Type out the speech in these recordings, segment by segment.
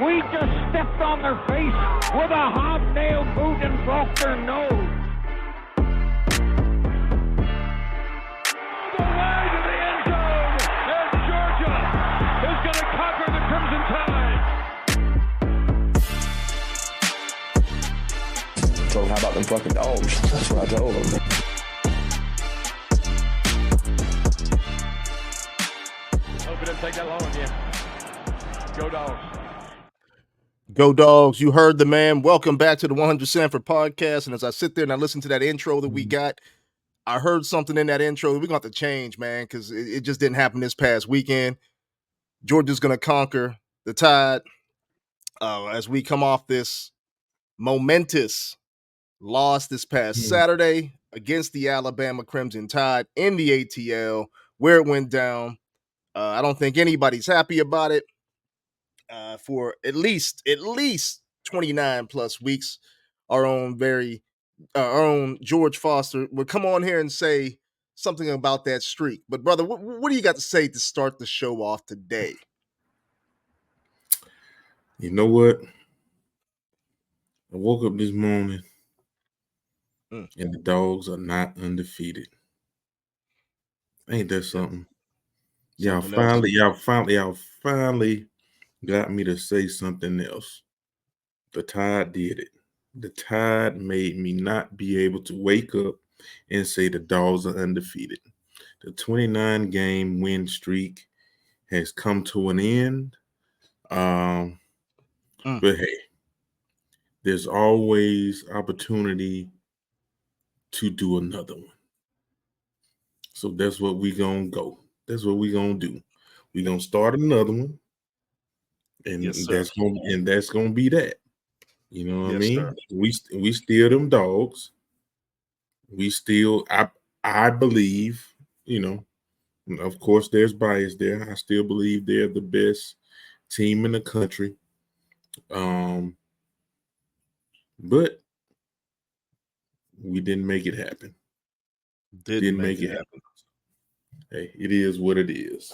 We just stepped on their face with a hobnail boot and broke their nose. The way to the end zone, and Georgia is going to conquer the Crimson Tide. So how about them fucking dogs? That's what I told them. Hope it didn't take that long again. Go Dogs. Go Dogs. You heard the man. Welcome back to the 100 Sanford podcast. And as I sit there and I listen to that intro that we got, I heard something in that intro that we're going to have to change, man, because it just didn't happen this past weekend. Georgia's going to conquer the Tide as we come off this momentous loss this past Saturday against the Alabama Crimson Tide in the ATL, where it went down. I don't think anybody's happy about it. For at least 29 plus weeks, our own George Foster would come on here and say something about that streak. But brother, what do you got to say to start the show off today? You know what? I woke up this morning and the Dogs are not undefeated. Ain't that something? Y'all finally got me to say something else. The Tide did it. The Tide made me not be able to wake up and say the Dogs are undefeated. The 29-game win streak has come to an end. But hey, there's always opportunity to do another one. So that's what we gonna go. That's what we gonna do. We gonna start another one. And that's gonna be that. You know what I mean? Sir. We still them Dogs. We still, I believe, you know, of course there's bias there. I still believe they're the best team in the country. But we didn't make it happen. Didn't make it happen. Hey, it is what it is.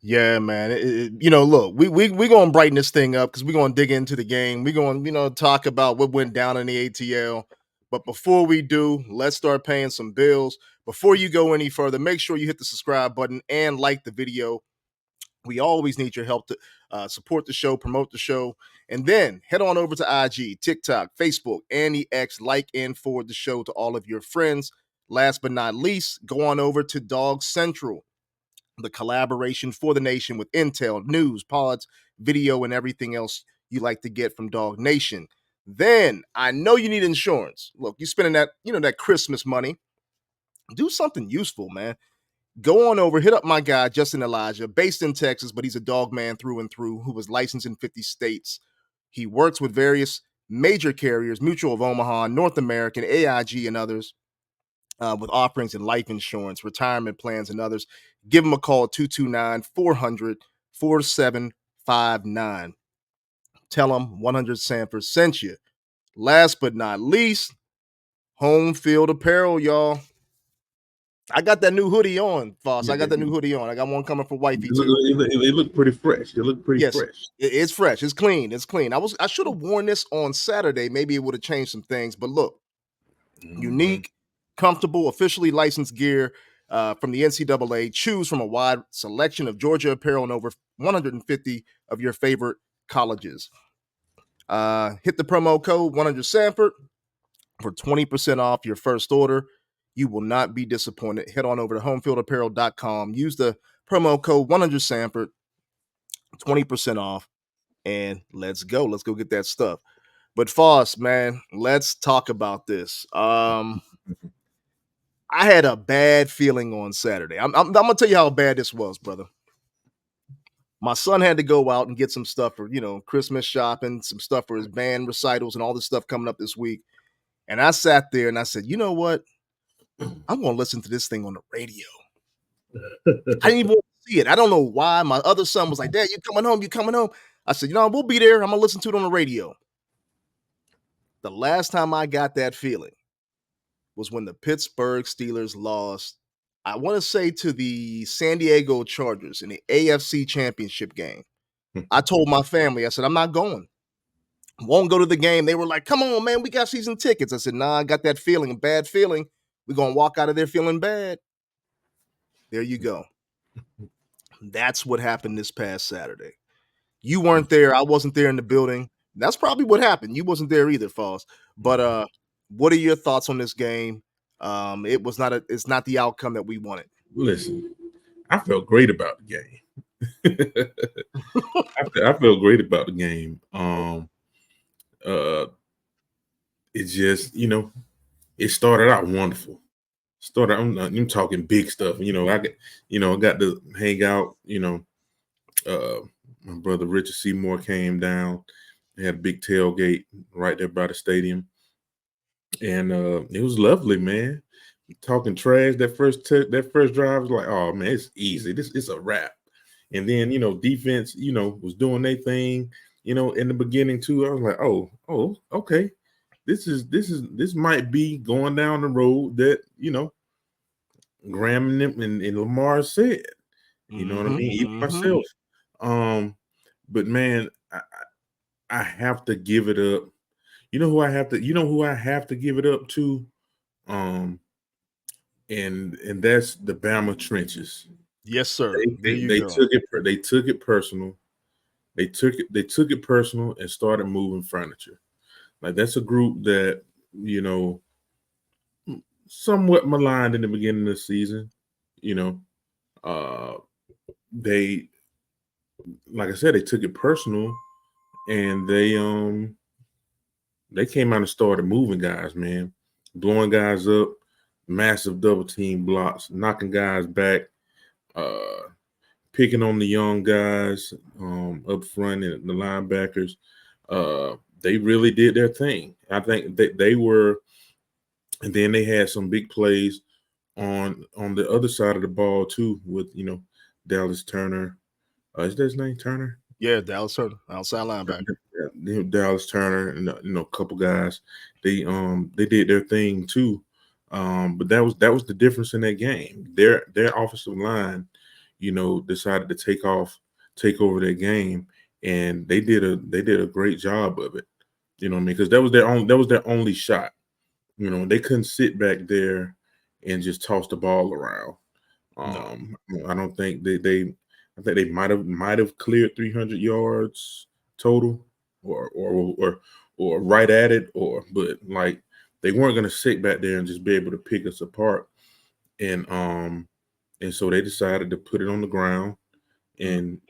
Yeah, man. Look, we're going to brighten this thing up because we're going to dig into the game. We're going to, talk about what went down in the ATL. But before we do, let's start paying some bills. Before you go any further, make sure you hit the subscribe button and like the video. We always need your help to support the show, promote the show. And then head on over to IG, TikTok, Facebook, and the X. Like and forward the show to all of your friends. Last but not least, go on over to Dawgs Central, the collaboration for the nation with intel, news, pods, video, and everything else you like to get from Dog Nation. Then I know you need insurance. Look, you're spending that Christmas money. Do something useful, man. Go on over, hit up my guy, Justin Elijah, based in Texas, but he's a dog man through and through who was licensed in 50 states. He works with various major carriers, Mutual of Omaha, North American, AIG, and others, with offerings in life insurance, retirement plans, and others. Give him a call, 229-400-4759. Tell him 100 Sanford sent you. Last but not least, Home Field Apparel, y'all. I got that new hoodie on, Foss. I got that new hoodie on. I got one coming for wifey too. They look pretty fresh. They look pretty fresh. It's fresh. It's clean. It's clean. I should have worn this on Saturday. Maybe it would have changed some things. But look, unique, comfortable, officially licensed gear from the NCAA. Choose from a wide selection of Georgia apparel and over 150 of your favorite colleges. Hit the promo code 100 Sanford for 20% off your first order. You will not be disappointed. Head on over to homefieldapparel.com. Use the promo code 100 Sanford, 20% off, and let's go. Let's go get that stuff. But Foss, man, let's talk about this. I had a bad feeling on Saturday. I'm gonna tell you how bad this was, brother. My son had to go out and get some stuff for, Christmas shopping, some stuff for his band recitals and all this stuff coming up this week. And I sat there and I said, you know what? I'm going to listen to this thing on the radio. I didn't even want to see it. I don't know why. My other son was like, Dad, you coming home? You coming home? I said, we'll be there. I'm going to listen to it on the radio. The last time I got that feeling was when the Pittsburgh Steelers lost, I want to say, to the San Diego Chargers in the AFC Championship game. I told my family, I said, I'm not going. Won't go to the game. They were like, come on, man, we got season tickets. I said, nah, I got that feeling, a bad feeling. We're going to walk out of there feeling bad. There you go. That's what happened this past Saturday. You weren't there. I wasn't there in the building. That's probably what happened. You wasn't there either, Foss. But what are your thoughts on this game? It's not the outcome that we wanted. Listen, I felt great about the game. I felt great about the game. It just, it started out wonderful. I'm talking big stuff. I got to hang out. My brother Richard Seymour came down. They had a big tailgate right there by the stadium, and it was lovely, man. Talking trash that first drive was like, oh man, it's easy. It's a wrap. And then defense, was doing their thing. In the beginning too, I was like, oh, okay. This might be going down the road that Graham and Lamar said. You know what I mean? Even myself. But man, I have to give it up. You know who I have to give it up to? And that's the Bama trenches. Yes, sir. They took it personal. They took it personal and started moving furniture. Like that's a group that, somewhat maligned in the beginning of the season. They, like I said, they took it personal, and they came out and started moving guys, man, blowing guys up, massive double team blocks, knocking guys back, picking on the young guys up front and the linebackers. They really did their thing. I think that they were, and then they had some big plays on the other side of the ball too, with Dallas Turner. Is that his name, Turner? Yeah, Dallas Turner, outside linebacker. Dallas Turner and a couple guys. They did their thing too. But that was the difference in that game. Their offensive line, decided to take over their game, and they did a great job of it. You know what I mean? Because that was their only shot. They couldn't sit back there and just toss the ball around. I don't think I think they might have cleared 300 yards total, or right at it, but like they weren't going to sit back there and just be able to pick us apart, and so they decided to put it on the ground and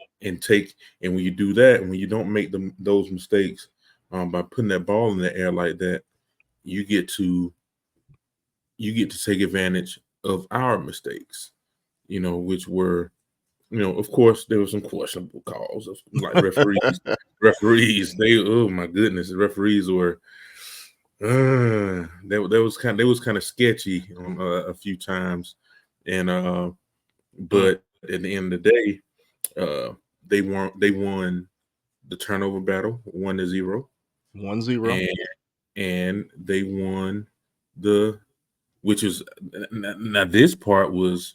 take. And when you do that, when you don't make those mistakes, by putting that ball in the air like that, you get to take advantage of our mistakes, which were, of course, there were some questionable calls of like referees. They, oh my goodness, the referees were, they was kind of sketchy on a few times, and but at the end of the day, they won the turnover battle 1-0, 1-0, and they won which is, now this part was,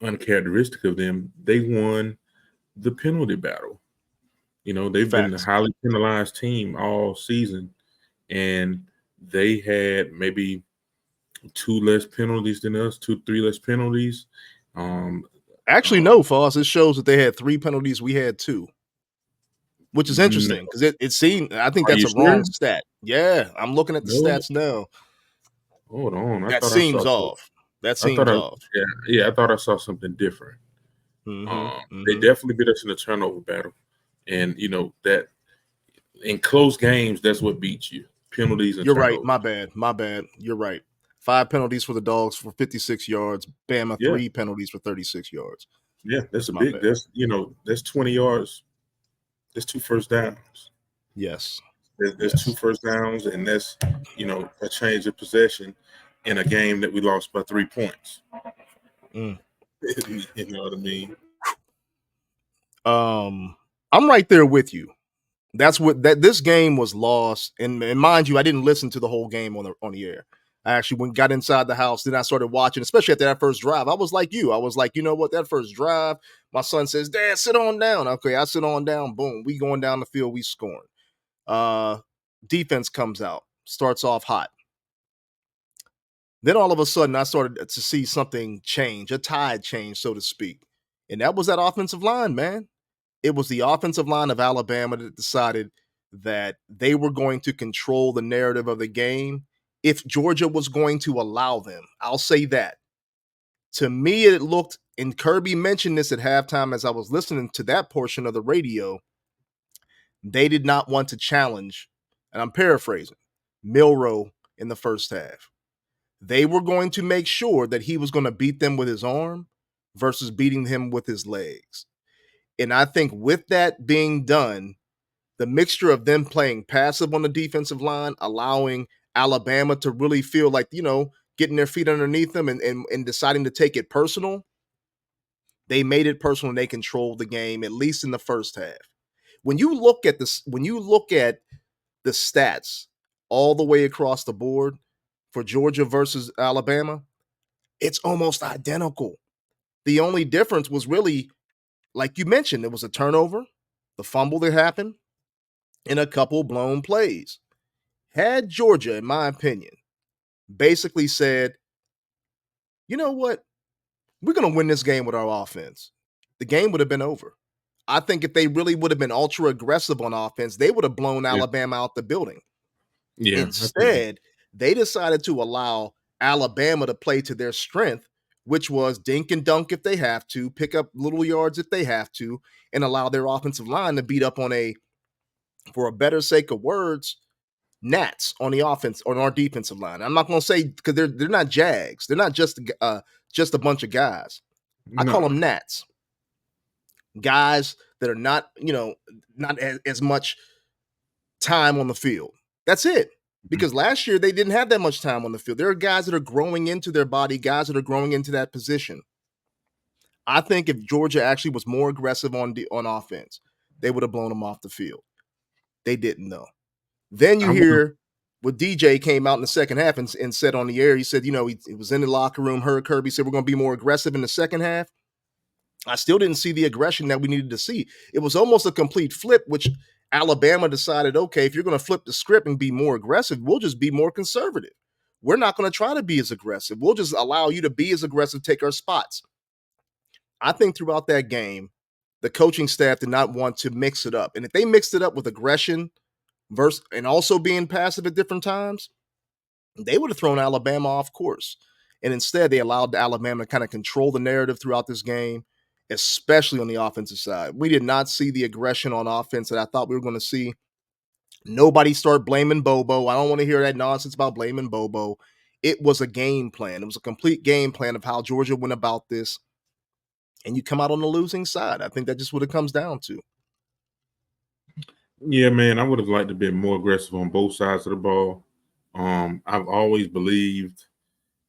uncharacteristic of them. They won the penalty battle. They've been the highly penalized team all season, and they had maybe 2 less penalties than us, 2-3 less penalties. Actually, no, Foss. It shows that they had 3 penalties. We had 2, which is interesting because it seemed. I think that's a wrong stat. Yeah, I'm looking at the stats now. Hold on, That seems off. That seems off. Yeah, I thought I saw something different. They definitely beat us in the turnover battle, and that in close games, that's what beats you. Penalties and You're turnovers. right. My bad. You're right. 5 penalties for the Dawgs for 56 yards. Bama 3 penalties for 36 yards. Yeah, that's that's 20 yards. That's 2 first downs. Yes. There's 2 first downs, and that's a change of possession in a game that we lost by 3 points. You know what I mean? I'm right there with you. That's what this game was lost, and mind you, I didn't listen to the whole game on the air. I actually got inside the house, then I started watching, especially after that first drive. I was like you. I was like, you know what? That first drive, my son says, Dad, sit on down. Okay, I sit on down. Boom. We going down the field, we scoring. Defense comes out, starts off hot. Then all of a sudden, I started to see something change, a tide change, so to speak. And that was that offensive line, man. It was the offensive line of Alabama that decided that they were going to control the narrative of the game if Georgia was going to allow them. I'll say that. To me, it looked, and Kirby mentioned this at halftime as I was listening to that portion of the radio, they did not want to challenge, and I'm paraphrasing, Milroe in the first half. They were going to make sure that he was going to beat them with his arm versus beating him with his legs. And I think with that being done, the mixture of them playing passive on the defensive line, allowing Alabama to really feel like, getting their feet underneath them and deciding to take it personal, they made it personal and they controlled the game, at least in the first half. When you look at the stats all the way across the board for Georgia versus Alabama, it's almost identical. The only difference was really, like you mentioned, it was a turnover, the fumble that happened, and a couple blown plays. Had Georgia, in my opinion, basically said, you know what? We're going to win this game with our offense, the game would have been over. I think if they really would have been ultra aggressive on offense, they would have blown Alabama out the building. Yeah. Instead, they decided to allow Alabama to play to their strength, which was dink and dunk if they have to, pick up little yards if they have to, and allow their offensive line to beat up on for a better sake of words, gnats on the offense, on our defensive line. I'm not going to say, because they're not Jags. They're not just a bunch of guys. I call them gnats. Guys that are not, not as much time on the field. That's it. Because last year they didn't have that much time on the field. There are guys that are growing into their body, guys that are growing into that position. I think if Georgia actually was more aggressive on offense, they would have blown them off the field. They didn't, though. Then you hear what DJ came out in the second half and said on the air, he said, he was in the locker room, heard Kirby say, we're going to be more aggressive in the second half. I still didn't see the aggression that we needed to see. It was almost a complete flip, which Alabama decided, okay, if you're going to flip the script and be more aggressive, we'll just be more conservative. We're not going to try to be as aggressive. We'll just allow you to be as aggressive, take our spots. I think throughout that game, the coaching staff did not want to mix it up. And if they mixed it up with aggression and also being passive at different times, they would have thrown Alabama off course. And instead, they allowed Alabama to kind of control the narrative throughout this game, especially on the offensive side. We did not see the aggression on offense that I thought we were going to see. Nobody start blaming Bobo. I don't want to hear that nonsense about blaming Bobo. It was a game plan. It was a complete game plan of how Georgia went about this. And you come out on the losing side. I think that's just what it comes down to. Yeah, man, I would have liked to be more aggressive on both sides of the ball. I've always believed,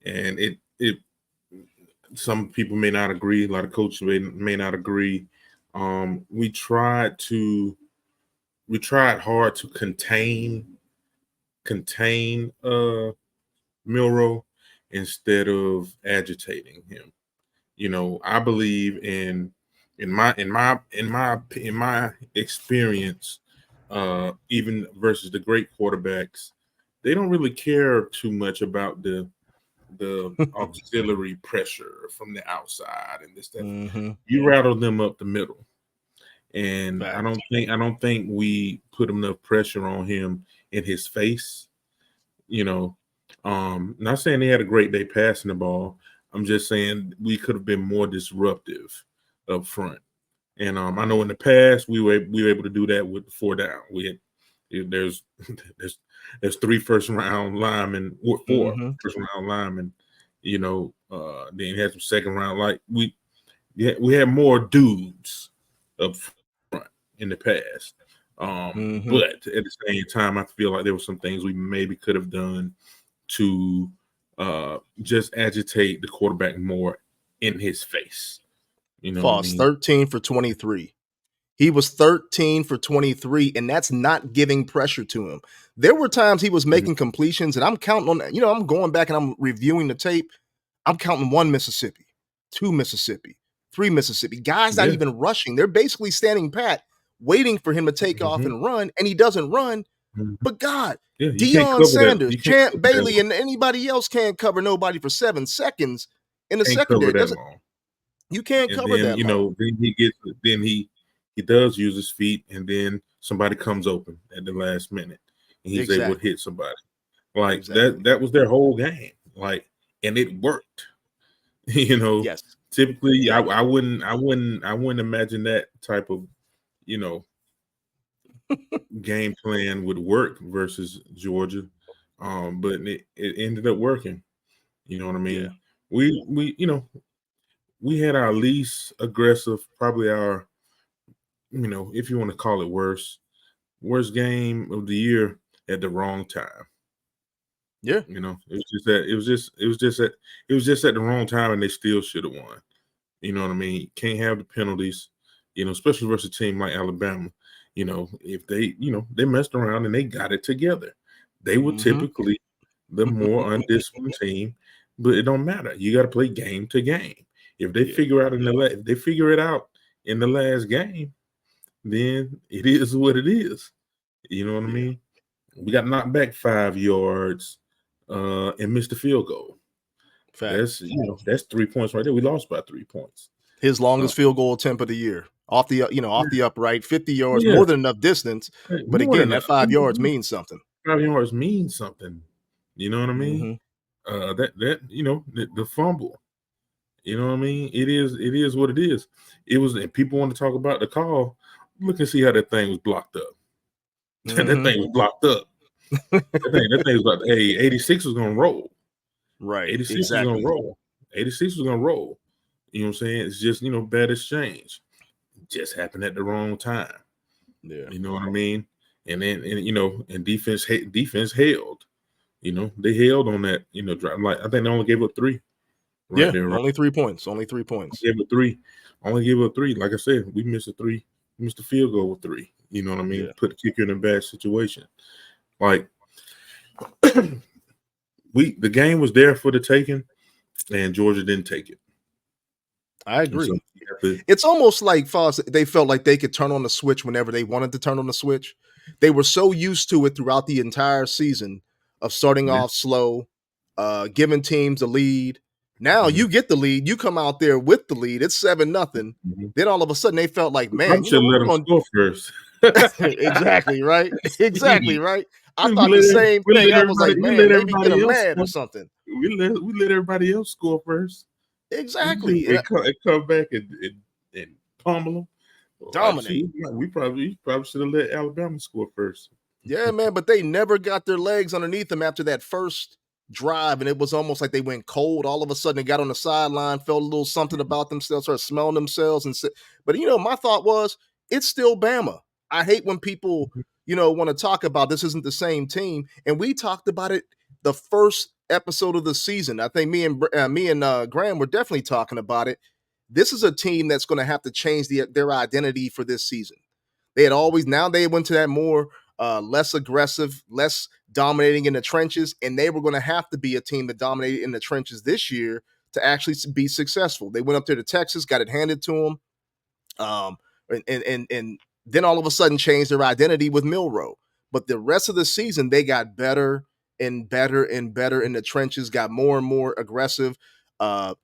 and it some people may not agree, a lot of coaches may not agree. We tried hard to contain Milroe instead of agitating him. I believe in my experience, even versus the great quarterbacks, they don't really care too much about the auxiliary pressure from the outside and this, that. Mm-hmm. You rattle them up the middle. And Fact. I don't think we put enough pressure on him in his face. Not saying they had a great day passing the ball. I'm just saying we could have been more disruptive up front. And I know in the past we were able to do that with 4 down. There's 3 first-round linemen, 4 Mm-hmm. first-round linemen. Then had some second-round. Like we had more dudes up front in the past. Mm-hmm. But at the same time, I feel like there were some things we maybe could have done to just agitate the quarterback more in his face. Foss, 13 for 23. He was 13 for 23, and that's not giving pressure to him. There were times he was making completions, and I'm counting on, I'm going back and I'm reviewing the tape. I'm counting 1 Mississippi, 2 Mississippi, 3 Mississippi. Guys not Yeah. even rushing. They're basically standing pat, waiting for him to take off and run, and he doesn't run. But God, Yeah, you can't Deion cover that. Sanders, You can't Champ cover that Bailey, long. and anybody else can't cover nobody for 7 seconds in the Can't cover secondary. that long. You can't And cover then that long. then he does use his feet, and then somebody comes open at the last minute, and he's able to hit somebody. Like that was their whole game. Like, and it worked. Yes. Typically I wouldn't imagine that type of game plan would work versus Georgia. But it ended up working. You know what I mean? Yeah. We had our least aggressive, probably our, if you want to call it worst game of the year at the wrong time. Yeah. It was just at the wrong time, and they still should have won. You know what I mean? Can't have the penalties, especially versus a team like Alabama. If they, they messed around and they got it together. They were typically the more undisciplined team, but it don't matter. You got to play game to game. If they figure it out in the last game, then it is what it is. You know what I mean? We got knocked back 5 yards and missed the field goal. Facts. That's 3 points right there. We lost by 3 points. His longest field goal attempt of the year. Off the upright, 50 yards, more than enough distance. But again, that 5 yards means something. 5 yards means something. You know what I mean? The fumble. You know what I mean? It is what it is. It was, and people want to talk about the call. Look and see how that thing was blocked up. That thing was blocked up. that thing was like, hey, 86 was gonna roll. Right. 86 exactly. was gonna roll. 86 was gonna roll. You know what I'm saying? It's just, bad exchange. It just happened at the wrong time. Yeah. You know what I mean? And then and defense held. They held on that, drive. Like, I think they only gave up 3. Right there, right? Only 3 points. Only 3 points. Only gave up 3. Like I said, we missed a field goal with 3. You know what I mean? Yeah. Put the kicker in a bad situation. Like, the game was there for the taking, and Georgia didn't take it. I agree. It's almost like they felt like they could turn on the switch whenever they wanted to turn on the switch. They were so used to it throughout the entire season of starting off slow, giving teams a lead. Now you get the lead, you come out there with the lead. It's 7-0. Then all of a sudden they felt like, man, should let them score first. Exactly right. Exactly right. I thought the same thing. I was like, man, maybe get them mad or something. We let everybody else score first. Exactly. And come back and pummel them. Dominate. We probably should have let Alabama score first. Yeah, man, but they never got their legs underneath them after that first drive, and it was almost like they went cold. All of a sudden, they got on the sideline, felt a little something about themselves, started smelling themselves, but my thought was, it's still Bama. I hate when people, want to talk about this isn't the same team, and we talked about it the first episode of the season. I think me and Graham were definitely talking about it. This is a team that's going to have to change their identity for this season. Now they went to that more less aggressive, less dominating in the trenches, and they were going to have to be a team that dominated in the trenches this year to actually be successful. They went up there to Texas, got it handed to them, and then all of a sudden changed their identity with Milroe. But the rest of the season, they got better and better and better in the trenches, got more and more aggressive,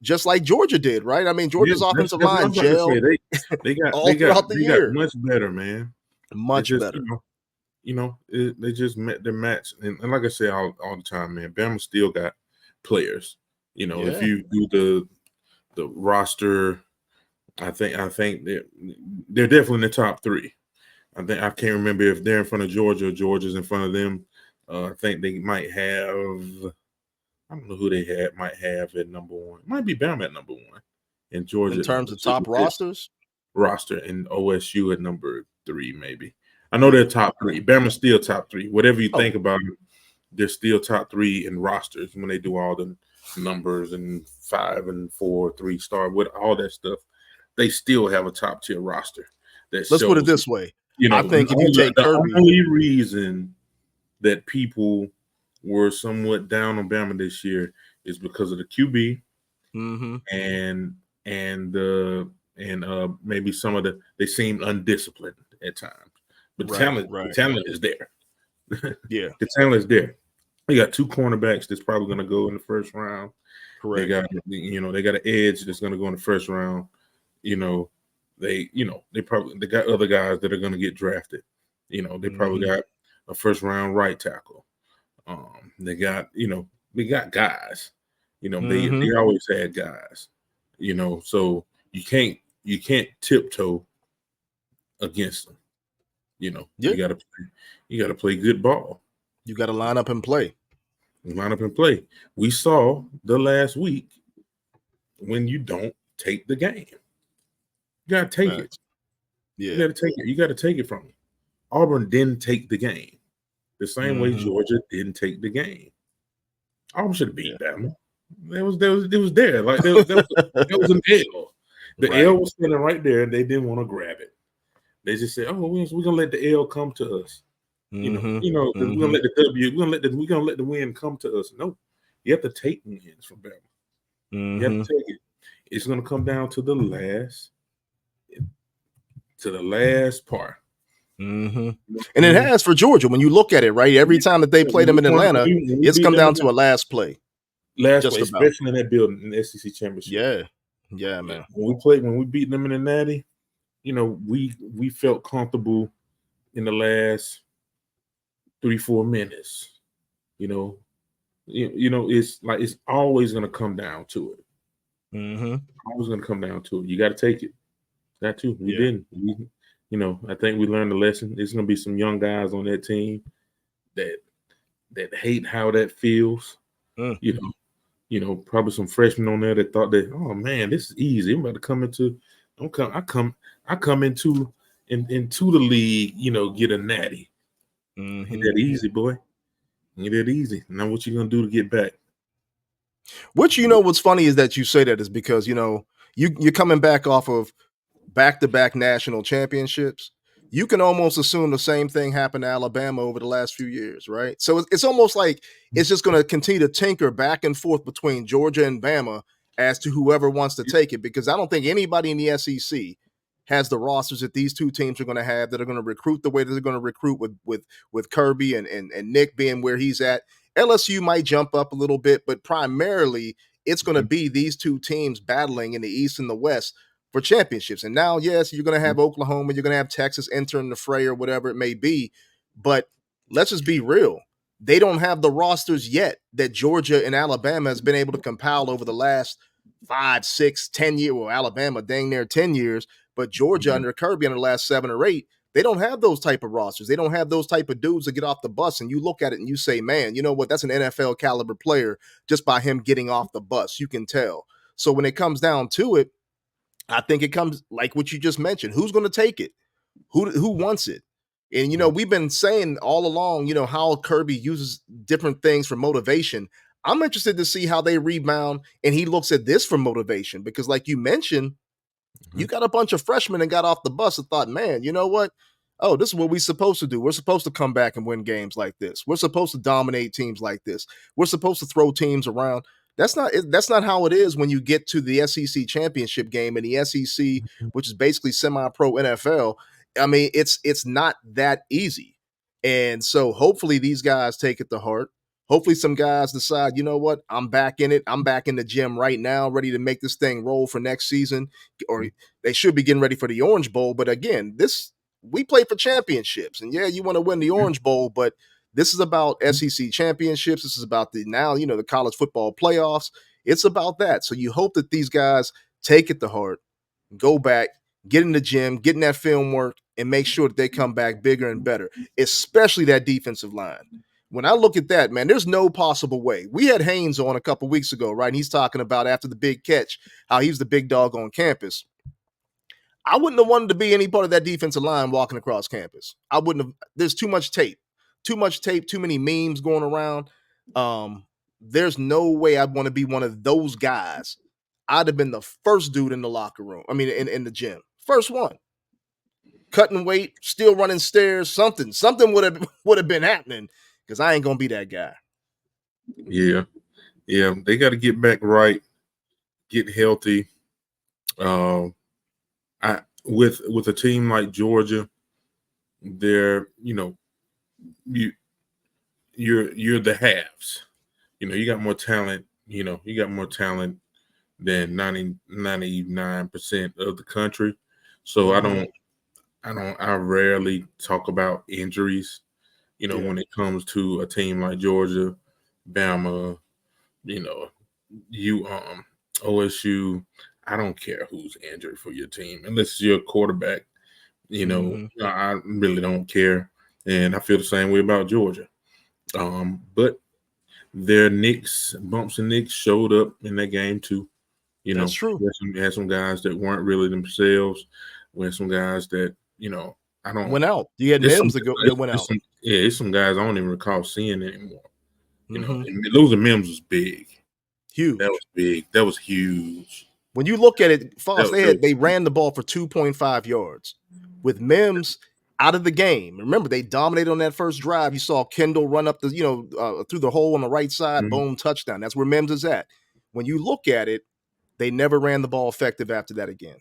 just like Georgia did, right? I mean, Georgia's offensive line gelled they got throughout the year. Got much better, man. Much better. They just met their match, and like I say all the time, man, Bama still got players. If you do the roster, I think they're definitely in the top 3. I can't remember if they're in front of Georgia or Georgia's in front of them. I think they might have. I don't know who they might have at number 1. It might be Bama at number 1, and Georgia in terms of top rosters. And OSU at number 3, maybe. I know they're top 3. Bama's still top 3. Whatever you think about them, they're still top 3 in rosters when they do all the numbers and 5 and 4, 3-star with all that stuff. They still have a top tier roster. that Let's put it shows, this way. you I know, think if you take the Kirby, only reason that people were somewhat down on Bama this year is because of the QB mm-hmm, and maybe some of they seemed undisciplined at times. But right. the talent is there. Yeah, The talent is there. They got 2 cornerbacks that's probably going to go in the first round. They correct. got an edge that's going to go in the first round. They got other guys that are going to get drafted. They probably got a first round right tackle. They got guys. They always had guys. So you can't tiptoe against them. Yeah, You gotta play good ball. you got to line up and play. Line up and play. We saw the last week when you don't take the game. You gotta take it. Yeah, You gotta take it. You gotta take it from them. Auburn didn't take the game. The same way Georgia didn't take the game. Auburn should have beat Bama. It was there. Like that was an L. The L was standing right there, and they didn't want to grab it. They just said, "Oh, we're gonna let the L come to us." We're gonna let the W. We're gonna let the win come to us. No, you have to take wins from Bama. You have to take it. It's gonna come down to the last part. And it has for Georgia. When you look at it, right, every time that they play them in Atlanta, it's come down to a last play. Especially in that building in the SEC championship. Yeah, man. When we beat them in the Natty, we felt comfortable in the last 3-4 minutes. It's always going to come down to it. Always going to come down to it. You got to take it. That too. We didn't. I think we learned the lesson. There's going to be some young guys on that team that hate how that feels. Probably some freshmen on there that thought that, oh man, this is easy. I'm about to come into. I come into the league. Get a natty. Ain't that easy, boy? Ain't that easy? Now what you gonna do to get back? What's funny is that you say that is because you're coming back off of back-to-back national championships. You can almost assume the same thing happened to Alabama over the last few years, right? So it's almost like it's just going to continue to tinker back and forth between Georgia and Bama as to whoever wants to take it, because I don't think anybody in the SEC has the rosters that these two teams are going to have that are going to recruit the way that they're going to recruit with Kirby and Nick being where he's at. LSU might jump up a little bit, but primarily it's going to be these two teams battling in the East and the West for championships. And now, yes, you're going to have Oklahoma, you're going to have Texas entering the fray or whatever it may be. But let's just be real. They don't have the rosters yet that Georgia and Alabama has been able to compile over the last 5, 6, 10 years. Well, Alabama dang near 10 years, but Georgia under Kirby in the last 7 or 8, they don't have those type of rosters. They don't have those type of dudes that get off the bus and you look at it and you say, man, you know what? That's an NFL caliber player just by him getting off the bus. You can tell. So when it comes down to it, I think it comes like what you just mentioned. Who's going to take it? Who wants it? And we've been saying all along, how Kirby uses different things for motivation. I'm interested to see how they rebound and he looks at this for motivation because, like you mentioned, you got a bunch of freshmen that got off the bus and thought, man, you know what? Oh, this is what we're supposed to do. We're supposed to come back and win games like this. We're supposed to dominate teams like this. We're supposed to throw teams around. That's not how it is when you get to the SEC championship game in the SEC, which is basically semi-pro NFL. I mean, it's not that easy. And so hopefully these guys take it to heart. Hopefully some guys decide, you know what, I'm back in it. I'm back in the gym right now, ready to make this thing roll for next season. Or they should be getting ready for the Orange Bowl. But again, we play for championships. And yeah, you want to win the Orange Bowl, but this is about SEC championships. This is about the college football playoffs. It's about that. So you hope that these guys take it to heart, go back, get in the gym, get in that film work, and make sure that they come back bigger and better, especially that defensive line. When I look at that, man, there's no possible way. We had Haynes on a couple weeks ago, right? And he's talking about after the big catch, how he's the big dog on campus. I wouldn't have wanted to be any part of that defensive line walking across campus. I wouldn't have. There's too much tape, too many memes going around. There's no way I'd want to be one of those guys. I'd have been the first dude in the locker room. I mean, in the gym, first one. cutting weight, still running stairs, something would have been happening because I ain't gonna be that guy. Yeah, they got to get back right, get healthy. I with a team like Georgia, they're you're the halves. You got more talent. You got more talent than 99% of the country. So I rarely talk about injuries. When it comes to a team like Georgia, Bama, you OSU. I don't care who's injured for your team unless you're a quarterback. I really don't care, and I feel the same way about Georgia. But their bumps and nicks showed up in that game too. That's true. Had some guys that weren't really themselves. We had some guys that I don't went out. You had Mims that went out. It's some guys I don't even recall seeing anymore. And losing Mims was big. Huge. That was big. That was huge. When you look at it, Foss, they ran the ball for 2.5 yards. With Mims out of the game. Remember, they dominated on that first drive. You saw Kendall run up through the hole on the right side, boom, touchdown. That's where Mims is at. When you look at it, they never ran the ball effective after that again.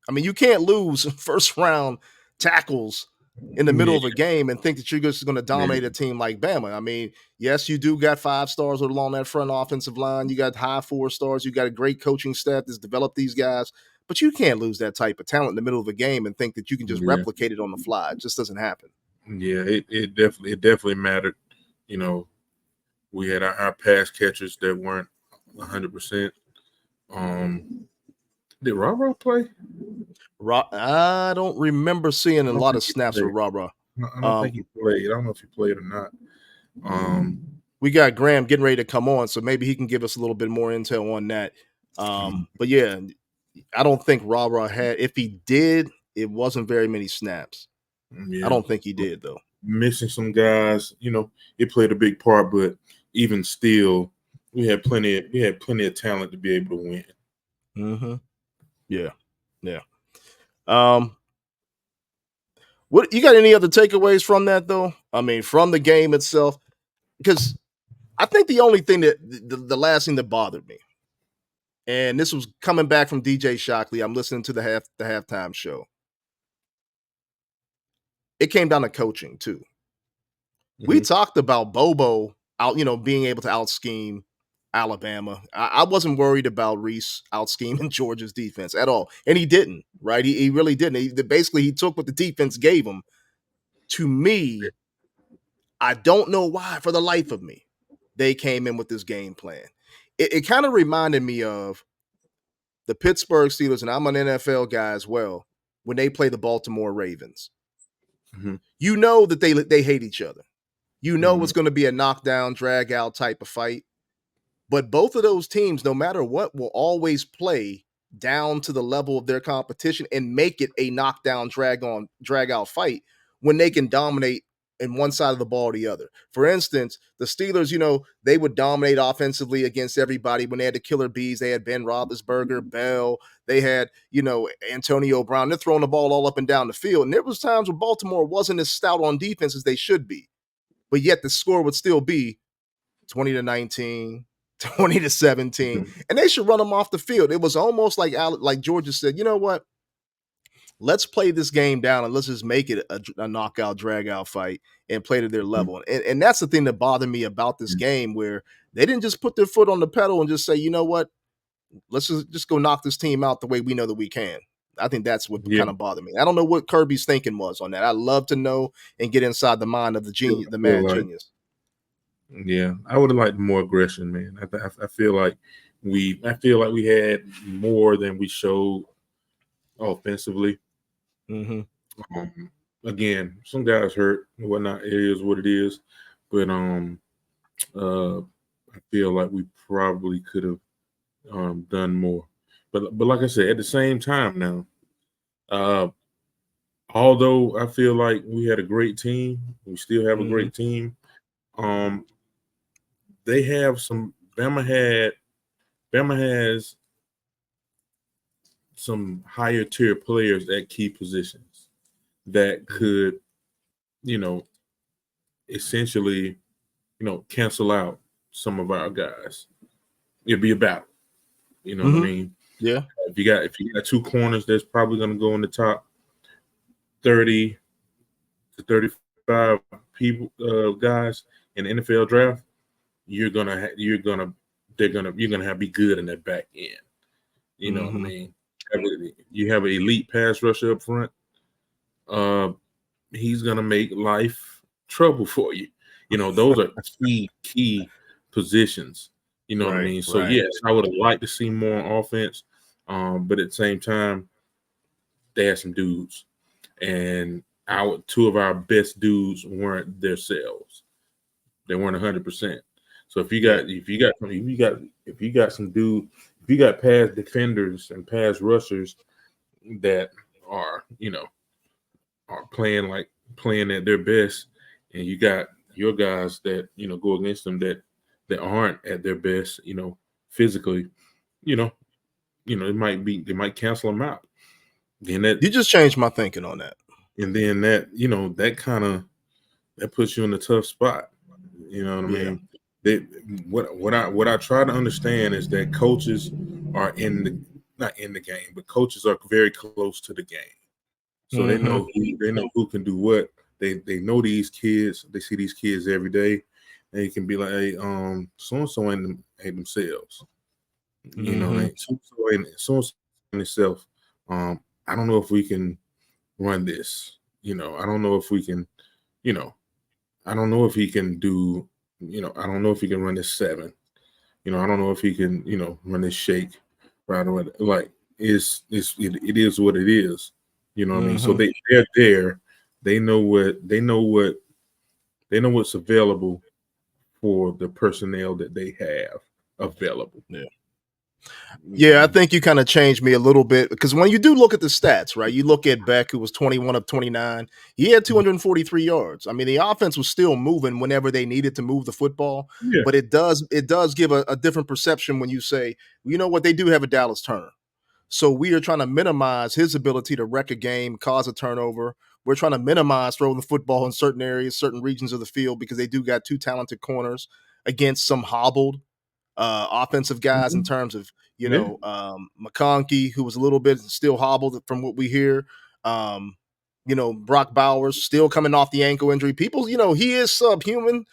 I mean, you can't lose first round tackles in the middle of a game and think that you're just going to dominate a team like Bama. I mean, yes, you do got 5 stars along that front offensive line. You got high 4 stars. You got a great coaching staff that's developed these guys. But you can't lose that type of talent in the middle of a game and think that you can just replicate it on the fly. It just doesn't happen. Yeah, it definitely mattered. We had our pass catchers that weren't 100%. Did Ra play? I don't remember seeing a lot of snaps for Ra. I don't think he played. I don't know if he played or not. We got Graham getting ready to come on, so maybe he can give us a little bit more intel on that. But yeah, I don't think Ra had. If he did, it wasn't very many snaps. I don't think he did though. Missing some guys, it played a big part. But even still, we had plenty of talent to be able to win. Yeah. What you got? Any other takeaways from that though? I mean, from the game itself, because I think the only thing that the last thing that bothered me, and this was coming back from DJ Shockley. I'm listening to the halftime show. It came down to coaching too. We talked about Bobo being able to out scheme Alabama. I wasn't worried about Reese out scheming Georgia's defense at all, and he didn't. Right? He really didn't. Basically, he took what the defense gave him. To me, I don't know why, for the life of me, they came in with this game plan. It kind of reminded me of the Pittsburgh Steelers, and I'm an NFL guy as well, when they play the Baltimore Ravens. You know that they hate each other. You know it's going to be a knockdown, drag out type of fight. But both of those teams, no matter what, will always play down to the level of their competition and make it a knockdown, drag out fight when they can dominate in one side of the ball or the other. For instance, the Steelers, they would dominate offensively against everybody when they had the killer bees. They had Ben Roethlisberger, Bell. They had, Antonio Brown. They're throwing the ball all up and down the field. And there was times when Baltimore wasn't as stout on defense as they should be. But yet the score would still be 20-19, 20-17. And they should run them off the field. It was almost like Georgia said, you know what? Let's play this game down and let's just make it a knockout, drag out fight and play to their level. And that's the thing that bothered me about this game, where they didn't just put their foot on the pedal and just say, you know what, let's just go knock this team out the way we know that we can. I think that's what kind of bothered me. I don't know what Kirby's thinking was on that. I'd love to know and get inside the mind of the genius, the mad genius. Yeah, I would have liked more aggression, man. I feel like we had more than we showed offensively. Again, some guys hurt and whatnot. It is what it is, but I feel like we probably could have done more. But like I said, at the same time now, although I feel like we had a great team, we still have a great team. They have some. Bama has some higher tier players at key positions that could, essentially, cancel out some of our guys. It'd be a battle. You know what I mean? Yeah. If you got two corners that's probably going to go in the top 30 to 35 people guys in the NFL draft, you're gonna be good in that back end. You know what I mean? You have an elite pass rusher up front. He's gonna make life trouble for you. Those are key positions. You know what I mean? So yes, I would have liked to see more on offense, but at the same time, they had some dudes, and two of our best dudes weren't themselves. They weren't 100%. So if you got pass defenders and pass rushers that are playing at their best, and you got your guys that go against them that aren't at their best, physically, they might cancel them out. Then you just changed my thinking on that. And then that puts you in a tough spot. You know what I mean? What I try to understand is that coaches are not in the game, but coaches are very close to the game. So they know who can do what. They know these kids. They see these kids every day. They can be like, hey, so and so ain't themselves. You know, so and so itself. I don't know if we can run this. I don't know if we can. I don't know if he can do. I don't know if he can run this 7. I don't know if he can. Run this shake right away. Like it is what it is. You know what I mean? So they're there. They know what's available for the personnel that they have available. Yeah, I think you kind of changed me a little bit because when you do look at the stats, right? You look at Beck, who was 21 of 29. He had 243 yards. I mean, the offense was still moving whenever they needed to move the football. Yeah. But it does give a different perception when you say, you know what, they do have a Dallas Turner. So we are trying to minimize his ability to wreck a game, cause a turnover. We're trying to minimize throwing the football in certain areas, certain regions of the field because they do got 2 talented corners against some hobbled offensive guys in terms of McConkey, who was a little bit still hobbled from what we hear. Brock Bowers still coming off the ankle injury. People, he is subhuman,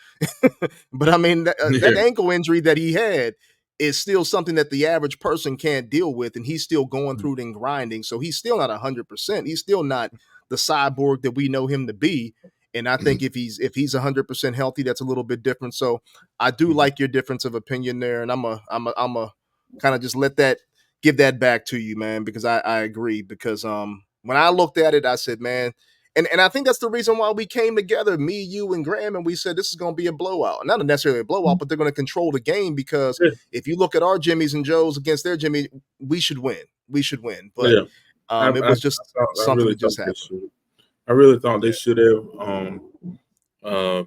but I mean that ankle injury that he had is still something that the average person can't deal with, and he's still going through it and grinding. So he's still not 100%. He's still not the cyborg that we know him to be. And I think if he's 100% healthy, that's a little bit different. So I do like your difference of opinion there, and I'm a kind of just give that back to you, man, because I agree. Because when I looked at it, I said, man, and I think that's the reason why we came together, me, you, and Graham, and we said this is going to be a blowout. Not necessarily a blowout, but they're going to control the game because if you look at our Jimmies and Joes against their Jimmy, we should win. But it was just something that just happened. I really thought they should have. I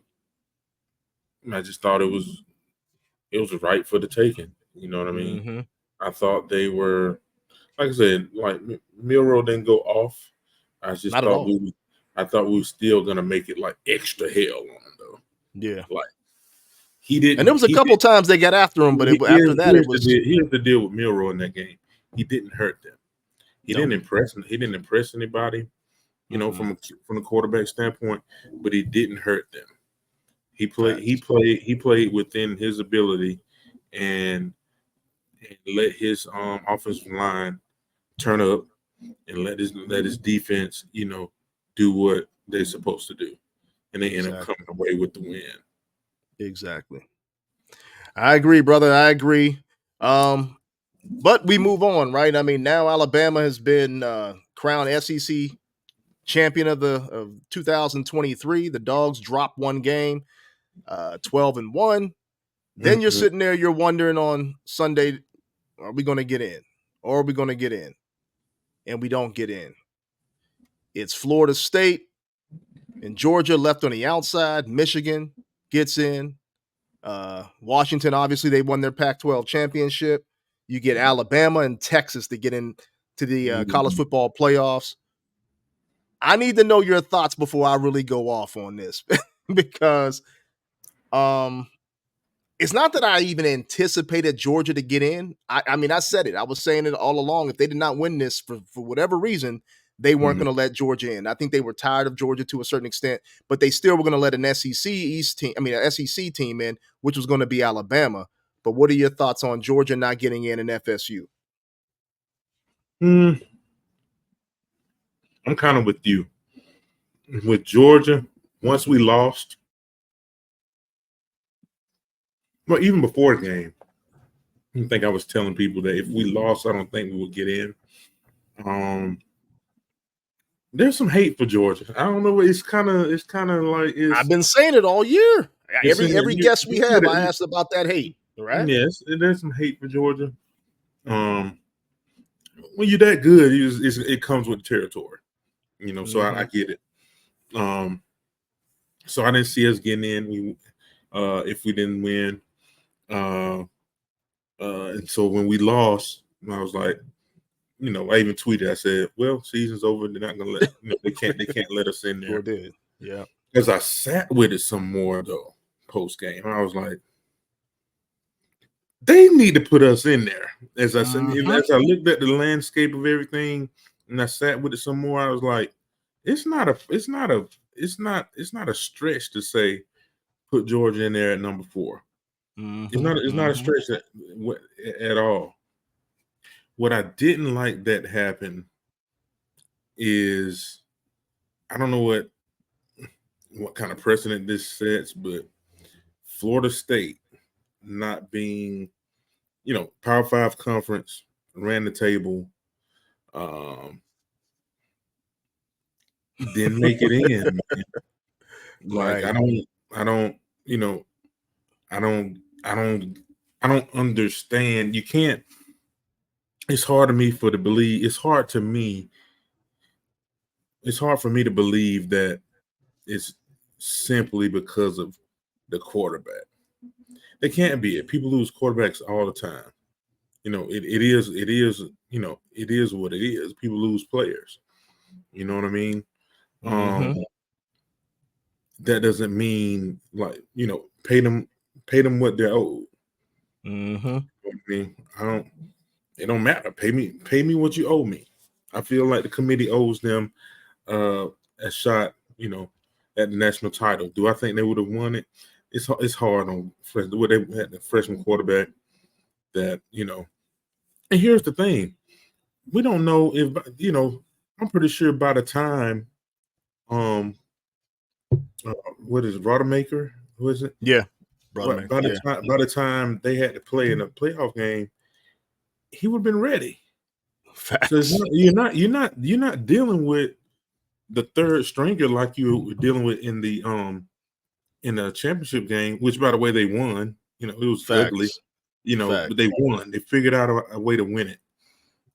just thought it was right for the taking. You know what I mean? I thought they were, like I said, like Milroe didn't go off. I just thought we were still gonna make it like extra hell on him though. Yeah, like he didn't. And there was a couple times they got after him, but after that it was. Here's the deal with Milroe in that game. He didn't hurt them. He didn't impress. He didn't impress anybody. From the quarterback standpoint, but he didn't hurt them. He played within his ability, and let his offensive line turn up, and let his defense, do what they're supposed to do, and they end up coming away with the win. Exactly. I agree, brother. I agree. But we move on, right? I mean, now Alabama has been crowned SEC champion of 2023. The Dawgs dropped one game, 12-1. Then you're sitting there, you're wondering on Sunday, are we going to get in? Or are we going to get in? And we don't get in. It's Florida State and Georgia left on the outside. Michigan gets in. Washington, obviously, they won their Pac-12 championship. You get Alabama and Texas to get in to the college football playoffs. I need to know your thoughts before I really go off on this because it's not that I even anticipated Georgia to get in. I mean, I said it. I was saying it all along. If they did not win this for whatever reason, they weren't going to let Georgia in. I think they were tired of Georgia to a certain extent, but they still were going to let an SEC East team, an SEC team in, which was going to be Alabama. But what are your thoughts on Georgia not getting in and FSU? I'm kind of with you. With Georgia, once we lost, well, even before the game, I think I was telling people that if we lost, I don't think we would get in. There's some hate for Georgia. I don't know. It's kind of like I've been saying it all year. Every guest we have, I asked about that hate. Right? Yes, there's some hate for Georgia. When you're that good, it comes with the territory. So I get it. So I didn't see us getting in. If we didn't win. And so when we lost, I was like, I even tweeted. I said, "Well, season's over. They're not gonna let. They can't let us in there." Sure did. Yeah. Because I sat with it some more though post game. I was like, they need to put us in there. As I said, as I looked at the landscape of everything, and I sat with it some more, I was like, it's not a stretch to say put Georgia in there at number 4. It's not a stretch at all. What I didn't like that happened is, I don't know what kind of precedent this sets, but Florida State not being, Power 5 conference, ran the table, didn't make it in. Like, right. I don't understand. You can't. It's hard for me to believe that it's simply because of the quarterback. They can't be it. People lose quarterbacks all the time. It is what it is. People lose players. You know what I mean? That doesn't mean pay them what they're owed. You know what I mean? It don't matter. Pay me what you owe me. I feel like the committee owes them a shot, at the national title. Do I think they would have won it? It's hard on what they had the freshman quarterback that, and here's the thing. We don't know if, I'm pretty sure by the time, what is it, Rodemaker? Who is it? Yeah. By the time they had to play in a playoff game, he would have been ready. Facts. So you're not dealing with the third stringer like you were dealing with in the championship game, which by the way they won. It was ugly. But they won. They figured out a way to win it.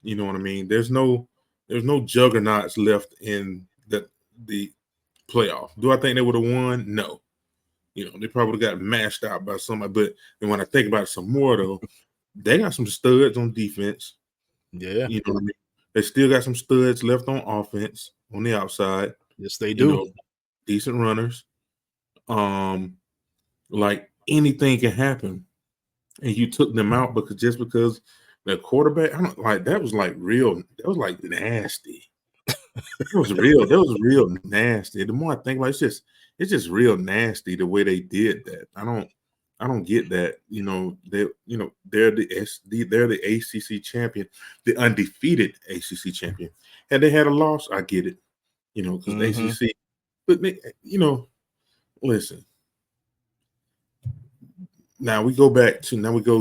You know what I mean? There's no juggernauts left in the playoff. Do I think they would have won? No. They probably got mashed out by somebody. But when I think about it some more, though, they got some studs on defense. Yeah. You know what I mean? They still got some studs left on offense on the outside. Yes, they do. Decent runners. Like anything can happen. And you took them out because the quarterback, that was like nasty. It was real. That was real nasty. The more I think about it, it's just real nasty the way they did that. I don't get that. They're the ACC champion, the undefeated ACC champion. Had they had a loss, I get it. Because the ACC. But listen. Now we go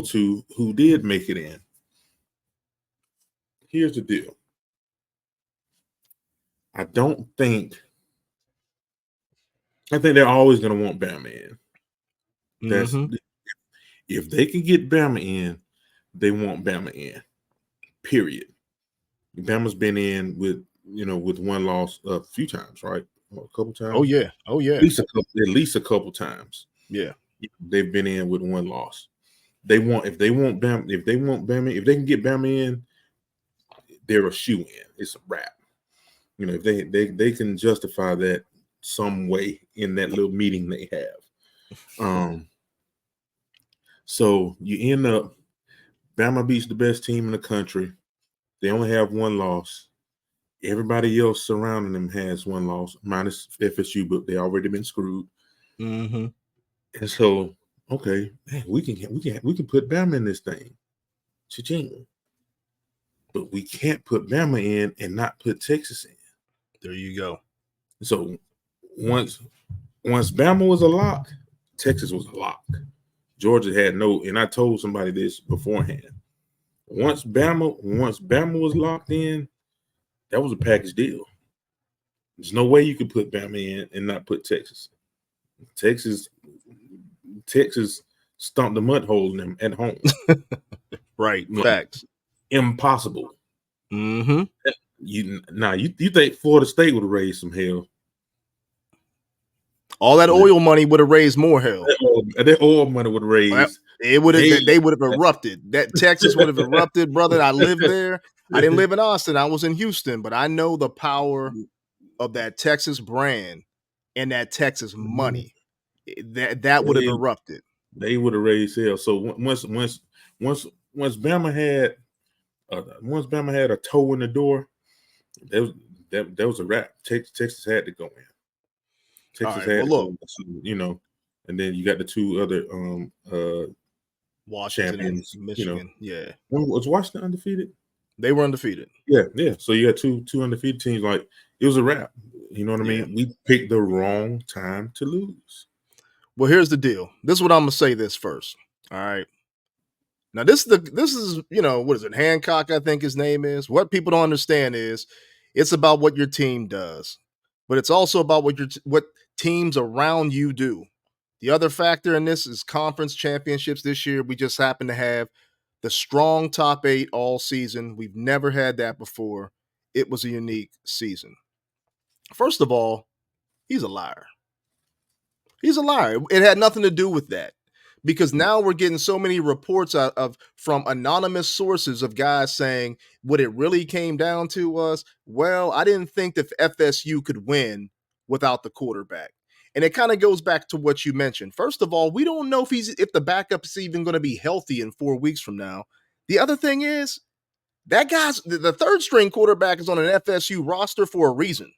to who did make it in. Here's the deal. I think they're always going to want Bama in. If they can get Bama in, they want Bama in. Period. Bama's been in with one loss a few times, right? A couple times. Oh yeah. At least a couple times. Yeah. They've been in with one loss. If they can get Bama in, they're a shoe in. It's a wrap. You know, if they can justify that some way in that little meeting they have. So you end up Bama beats the best team in the country. They only have one loss. Everybody else surrounding them has one loss, minus FSU, but they already been screwed. Mm-hmm. And so, okay, man, we can put Bama in this thing. Cha-ching. But we can't put Bama in and not put Texas in. There you go. So once Bama was a lock, Texas was a lock. Georgia had no, and I told somebody this beforehand. Once Bama was locked in, that was a package deal. There's no way you could put Bama in and not put Texas. Texas stomped the mud hole in them at home. Right. Like, facts. Impossible. Mm-hmm. You think Florida State would have raised some hell? All that oil money would have raised more hell. That oil money would have raised. They would have erupted. That Texas would have erupted, brother. I lived there. I didn't live in Austin. I was in Houston, but I know the power of that Texas brand and that Texas money. That would have erupted. They would have raised hell. So once Bama had a toe in the door, that was a wrap. Texas had to go in. Texas had to go, you know, and then you got the two other Washington champions, and Michigan. You know. Yeah. Was Washington undefeated? They were undefeated. Yeah. So you got two undefeated teams. Like, it was a wrap. You know what I mean? We picked the wrong time to lose. Well, here's the deal. This is what I'm gonna say this first. All right. Now, this is, you know, what is it? Hancock, I think his name is. What people don't understand is it's about what your team does, but it's also about what teams around you do. The other factor in this is conference championships this year. We just happen to have the strong top 8 all season. We've never had that before. It was a unique season. First of all, he's a liar. He's a liar. It had nothing to do with that, because now we're getting so many reports from anonymous sources of guys saying what it really came down to was, well, I didn't think that FSU could win without the quarterback. And it kind of goes back to what you mentioned. First of all, we don't know if the backup is even going to be healthy in 4 weeks from now. The other thing is, that guy's the third string quarterback is on an FSU roster for a reason.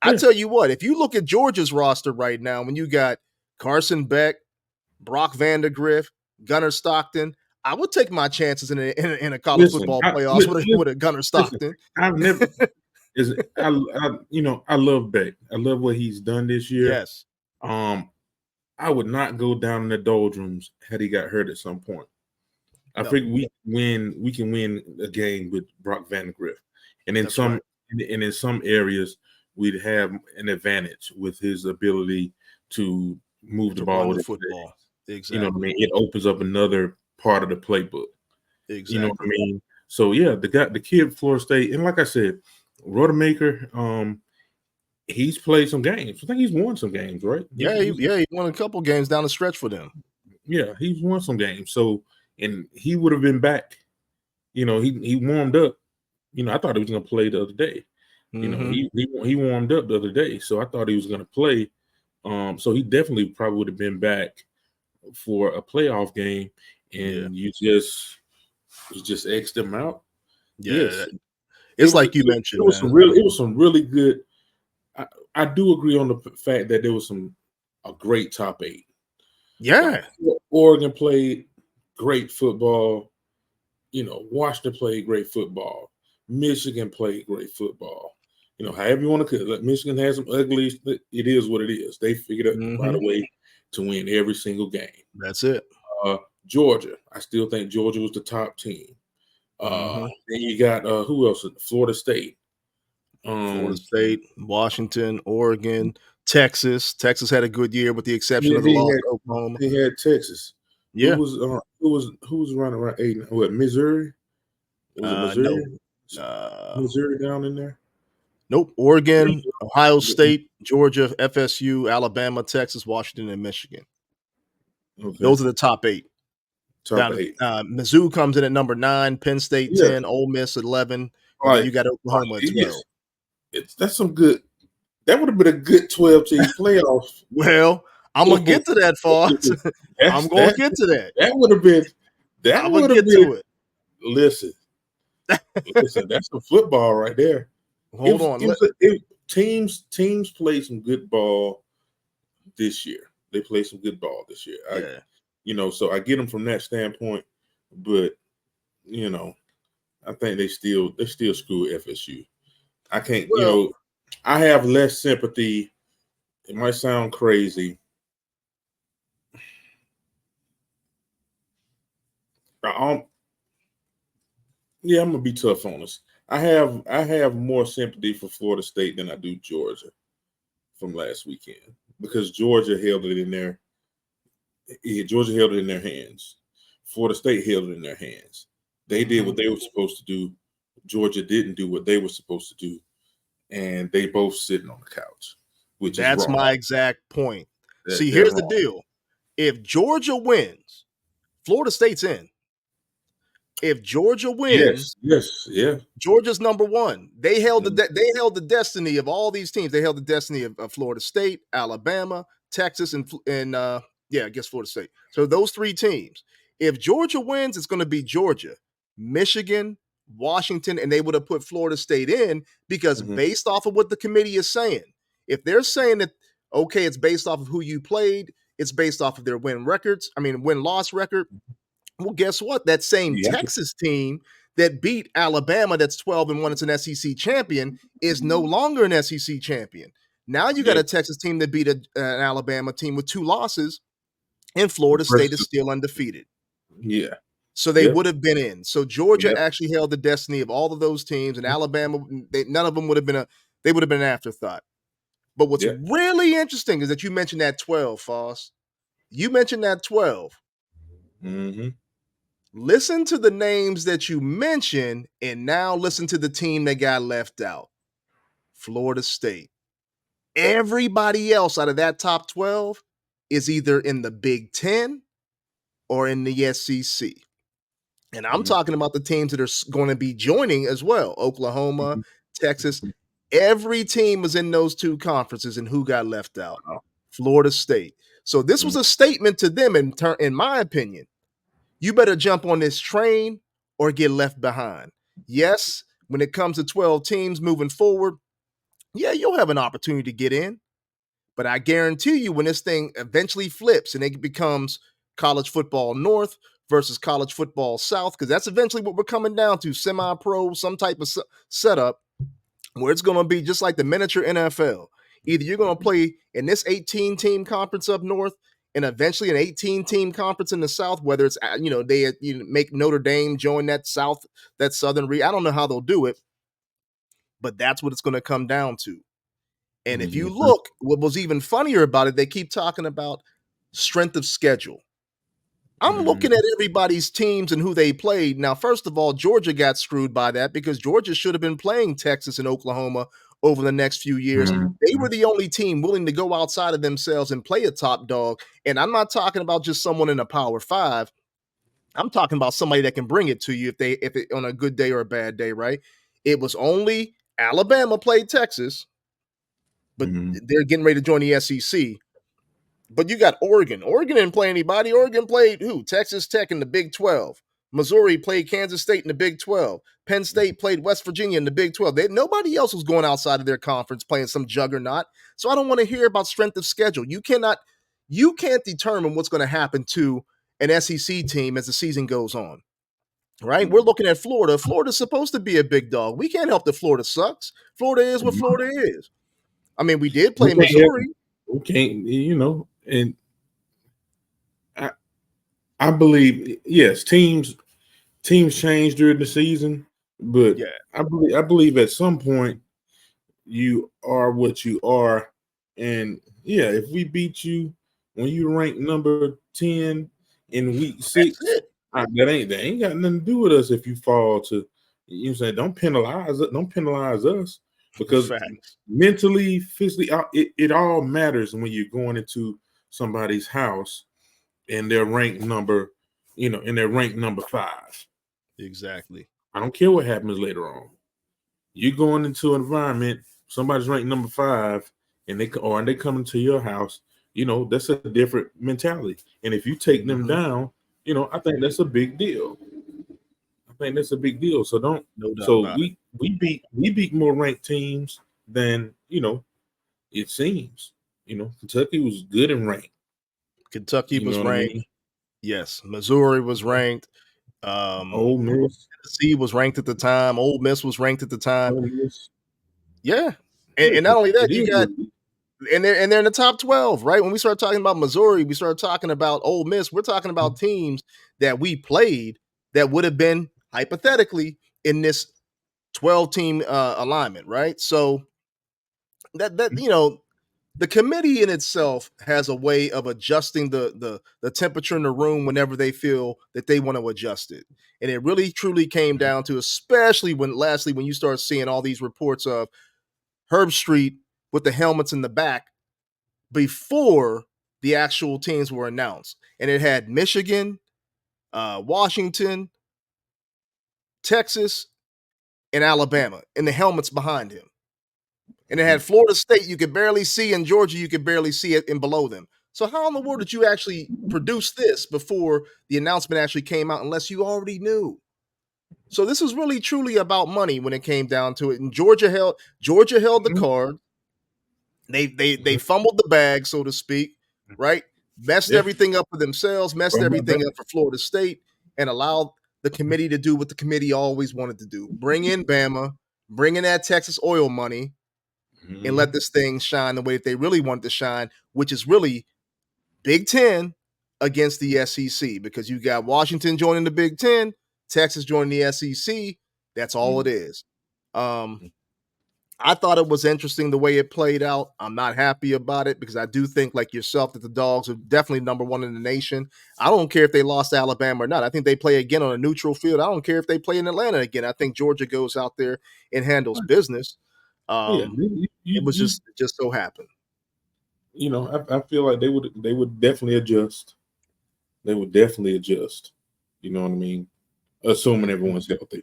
I tell you what, if you look at Georgia's roster right now, when you got Carson Beck, Brock Vandegrift, Gunnar Stockton, I would take my chances in a college football playoffs with a Gunnar Stockton. I've never. I love Beck. I love what he's done this year. Yes. I would not go down in the doldrums had he got hurt at some point. I think we can win a game with Brock Vandegrift, and in some areas we'd have an advantage with his ability to move the ball with the football. Exactly. You know what I mean? It opens up another part of the playbook. Exactly. You know what I mean? So yeah, the kid at Florida State, and like I said, Rodemaker, he's played some games. I think he's won some games, right? He won a couple games down the stretch for them. Yeah, he's won some games. So, and he would have been back. You know, he warmed up. You know, I thought he was going to play the other day. You know, he warmed up the other day, so I thought he was going to play. So he definitely probably would have been back for a playoff game, and you just X'd him out. Yeah, yes. It's like you mentioned. It was some really good. I do agree on the fact that there was a great top 8. Yeah, Oregon played great football. You know, Washington played great football. Michigan played great football. You know, however you want to cut it. Michigan has some uglies. It is what it is. They figured out to find a way to win every single game. That's it. Georgia, I still think Georgia was the top team. Then you got who else? Florida State. Florida State, Washington, Oregon, Texas. Texas had a good year with the exception of the loss to Oklahoma. They had Texas. Yeah. Who was running around 8? What, Missouri? Was it Missouri? No. Missouri down in there? Nope. Oregon, Ohio State, Georgia, FSU, Alabama, Texas, Washington, and Michigan. Okay. Those are the top 8. Top 8. Mizzou comes in at number 9, Penn State 10, Ole Miss 11, and then you got Oklahoma at 12. That's some good. That would have been a good 12-team playoff. Well, I'm gonna get to that, Fox. I'm gonna get to that. That would have been. That I'm would gonna have get been. to it. Listen, that's some football right there. Hold on. Teams played some good ball this year. They played some good ball this year. So I get them from that standpoint, but I think they still screw FSU. I can't. I have less sympathy. It might sound crazy. I'm gonna be tough on us. I have more sympathy for Florida State than I do Georgia from last weekend because Georgia held it in their hands. Florida State held it in their hands. They did what they were supposed to do. Georgia didn't do what they were supposed to do, and they both sitting on the couch, which is wrong. That's my exact point. See, here's the deal. If Georgia wins, Florida State's in. If Georgia wins, Georgia's number one. They held the destiny of all these teams. They held the destiny of Florida State, Alabama, Texas, and I guess Florida State. So those three teams. If Georgia wins, it's going to be Georgia, Michigan, Washington, and they would have put Florida State in because based off of what the committee is saying, if they're saying that, okay, it's based off of who you played, it's based off of their win-loss record. Well, guess what? That same Texas team that beat Alabama, that's 12-1, it's an SEC champion, is no longer an SEC champion. Now you got a Texas team that beat an Alabama team with 2 losses, and Florida State is still undefeated. Yeah. So they would have been in. So Georgia actually held the destiny of all of those teams, and Alabama, none of them would have been an afterthought. But what's really interesting is that you mentioned that 12, Foss. You mentioned that 12. Mm-hmm. Listen to the names that you mentioned, and now listen to the team that got left out. Florida State. Everybody else out of that top 12 is either in the Big Ten or in the SEC. And I'm talking about the teams that are going to be joining as well. Oklahoma, Texas. Every team was in those 2 conferences, and who got left out? Florida State. So this was a statement to them, in my opinion. You better jump on this train or get left behind. Yes, when it comes to 12 teams moving forward, you'll have an opportunity to get in. But I guarantee you when this thing eventually flips and it becomes college football north versus college football south, because that's eventually what we're coming down to, semi-pro, some type of setup where it's going to be just like the miniature NFL. Either you're going to play in this 18-team conference up north and eventually an 18-team conference in the South, whether it's, they make Notre Dame join that southern region. I don't know how they'll do it, but that's what it's going to come down to. And if you look, what was even funnier about it, they keep talking about strength of schedule. I'm looking at everybody's teams and who they played. Now, first of all, Georgia got screwed by that because Georgia should have been playing Texas and Oklahoma over the next few years. They were the only team willing to go outside of themselves and play a top dog. And I'm not talking about just someone in a Power 5. I'm talking about somebody that can bring it to you if it on a good day or a bad day, right? It was only Alabama played Texas, but they're getting ready to join the SEC. But you got Oregon. Oregon didn't play anybody. Oregon played who? Texas Tech in the Big 12. Missouri played Kansas State in the Big 12. Penn State played West Virginia in the Big 12. Nobody else was going outside of their conference playing some juggernaut. So I don't want to hear about strength of schedule. You can't determine what's going to happen to an SEC team as the season goes on. Right? We're looking at Florida. Florida's supposed to be a big dog. We can't help that Florida sucks. Florida is what Florida is. I mean, we did play Missouri. We can't, and I believe, yes, teams change during the season, but I believe at some point you are what you are. And if we beat you when you rank number 10 in week 6, that ain't got nothing to do with us if you fall to, don't penalize us. Because mentally, physically, it all matters when you're going into somebody's house and they're ranked number 5. Exactly. I don't care what happens later on. You going into an environment, somebody's ranked number 5, and they come into your house. That's a different mentality. And if you take them down, I think that's a big deal. So don't. No doubt So about it. we beat more ranked teams than it seems. Kentucky was good in rank. Kentucky You was know what I ranked. mean? Yes, Missouri was ranked. Ole Miss, Tennessee was ranked at the time. Ole Miss was ranked at the time. Ole Miss. Yeah, and not only that, It you is got what it is. and they're in the top 12, right? When we start talking about Missouri, we start talking about Ole Miss. We're talking about teams that we played that would have been hypothetically in this 12-team alignment, right? So that the committee in itself has a way of adjusting the temperature in the room whenever they feel that they want to adjust it. And it really truly came down to, especially when you start seeing all these reports of Herb Street with the helmets in the back before the actual teams were announced. And it had Michigan, Washington, Texas, and Alabama, and the helmets behind him. And it had Florida State you could barely see, and Georgia you could barely see it in below them. So how in the world did you actually produce this before the announcement actually came out, unless you already knew? So this is really truly about money when it came down to it. And Georgia held the card. They fumbled the bag, so to speak, right? Messed Yeah. everything up for themselves, messed Run that everything back. up for Florida State, and allowed the committee to do what the committee always wanted to do: bring in Bama, bring in that Texas oil money, and let this thing shine the way that they really want it to shine, which is really Big Ten against the SEC, because you got Washington joining the Big Ten, Texas joining the SEC. That's all it is. I thought it was interesting the way it played out. I'm not happy about it because I do think, like yourself, that the Dogs are definitely number one in the nation. I don't care if they lost to Alabama or not. I think they play again on a neutral field. I don't care if they play in Atlanta again. I think Georgia goes out there and handles business. Yeah, It was just so happened. I feel like they would definitely adjust. They would definitely adjust. You know what I mean? Assuming everyone's healthy.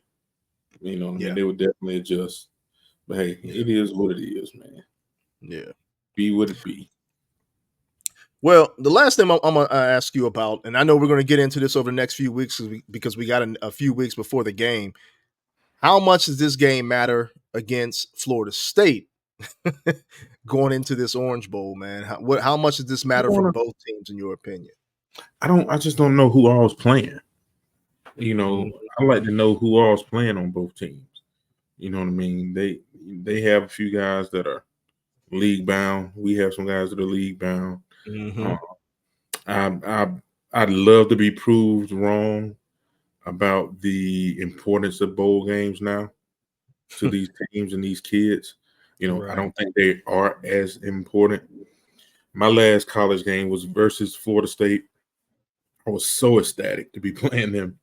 You know what I mean? Yeah. They would definitely adjust. But hey, it is what it is, man. Yeah. Be what it be. Well, the last thing I'm going to ask you about, and I know we're going to get into this over the next few weeks because we got a few weeks before the game. How much does this game matter against Florida State going into this Orange Bowl, man? How much does this matter for both teams, in your opinion? I just don't know who all's playing. I like to know who all's playing on both teams. You know what I mean? They have a few guys that are league bound. We have some guys that are league bound. I'd love to be proved wrong about the importance of bowl games now to these teams and these kids. Right. I don't think they are as important. My last college game was versus Florida State. I was so ecstatic to be playing them,